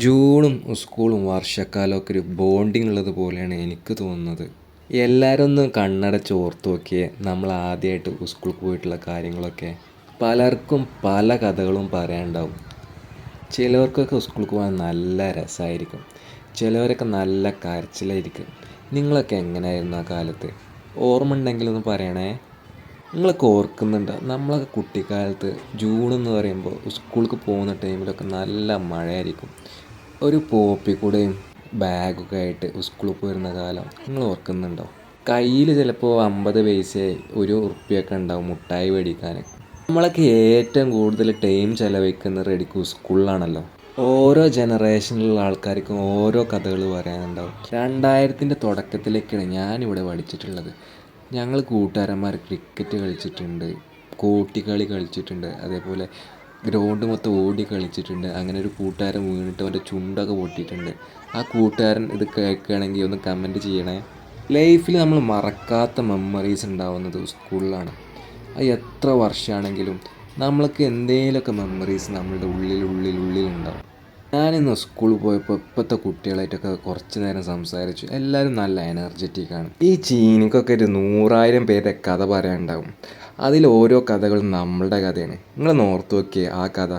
ജൂണും സ്കൂളും വർഷക്കാലമൊക്കെ ഒരു ബോണ്ടിങ് ഉള്ളത് പോലെയാണ് എനിക്ക് തോന്നുന്നത്. എല്ലാവരും ഒന്ന് കണ്ണടച്ച് ഓർത്ത് നോക്കിയേ നമ്മൾ ആദ്യമായിട്ട് സ്കൂളിൽ പോയിട്ടുള്ള കാര്യങ്ങളൊക്കെ. പലർക്കും പല കഥകളും പറയാനുണ്ടാവും. ചിലവർക്കൊക്കെ സ്കൂളിൽ പോകാൻ നല്ല രസമായിരിക്കും, ചിലവരൊക്കെ നല്ല കരച്ചിലായിരിക്കും. നിങ്ങളൊക്കെ എങ്ങനെയായിരുന്നു ആ കാലത്ത്? ഓർമ്മ ഉണ്ടെങ്കിലൊന്ന് പറയണേ. നിങ്ങളൊക്കെ ഓർക്കുന്നുണ്ടോ നമ്മളൊക്കെ കുട്ടിക്കാലത്ത് ജൂൺ എന്ന് പറയുമ്പോൾ സ്കൂൾക്ക് പോകുന്ന ടൈമിലൊക്കെ നല്ല മഴയായിരിക്കും. ഒരു പോപ്പിക്കൂടെയും ബാഗൊക്കെ ആയിട്ട് സ്കൂളിൽ പോയിരുന്ന കാലം നിങ്ങൾ ഓർക്കുന്നുണ്ടോ? കയ്യിൽ ചിലപ്പോൾ 50 പൈസ 1 ഉറുപ്പ്യൊക്കെ ഉണ്ടാവും മുട്ടായി മേടിക്കാൻ. നമ്മളൊക്കെ ഏറ്റവും കൂടുതൽ ടൈം ചിലവഴിക്കുന്നത് റെഡിക്കും സ്കൂളിലാണല്ലോ. ഓരോ ജനറേഷനിലുള്ള ആൾക്കാർക്കും ഓരോ കഥകൾ പറയാനുണ്ടാവും. 2000-ൻ്റെ തുടക്കത്തിലേക്കാണ് ഞാനിവിടെ പഠിച്ചിട്ടുള്ളത്. ഞങ്ങൾ കൂട്ടുകാരന്മാർ ക്രിക്കറ്റ് കളിച്ചിട്ടുണ്ട്, കോട്ടിക്കളി കളിച്ചിട്ടുണ്ട്, അതേപോലെ ഗ്രൗണ്ട് മൊത്തം ഓടി കളിച്ചിട്ടുണ്ട്. അങ്ങനെ ഒരു കൂട്ടുകാരൻ വീണിട്ട് അവൻ്റെ ചുണ്ടൊക്കെ പൊട്ടിയിട്ടുണ്ട്. ആ കൂട്ടുകാരൻ ഇത് കേൾക്കുകയാണെങ്കിൽ ഒന്ന് കമൻറ്റ് ചെയ്യണേ. ലൈഫിൽ നമ്മൾ മറക്കാത്ത മെമ്മറീസ് ഉണ്ടാവുന്നത് സ്കൂളിലാണ്. അത് എത്ര വർഷമാണെങ്കിലും നമ്മൾക്ക് എന്തെങ്കിലുമൊക്കെ മെമ്മറീസ് നമ്മളുടെ ഉള്ളിലുണ്ടാവും. ഞാനിന്ന് സ്കൂളിൽ പോയപ്പോൾ ഇപ്പോഴത്തെ കുട്ടികളായിട്ടൊക്കെ കുറച്ച് നേരം സംസാരിച്ചു. എല്ലാവരും നല്ല എനർജറ്റിക്കാണ്. ഈ ചീനിക്കൊക്കെ ഒരു 100,000 പേരുടെ കഥ പറയാനുണ്ടാവും. അതിൽ ഓരോ കഥകളും നമ്മളുടെ കഥയാണ്. നിങ്ങൾ ഓർത്ത് നോക്കിയേ ആ കഥ.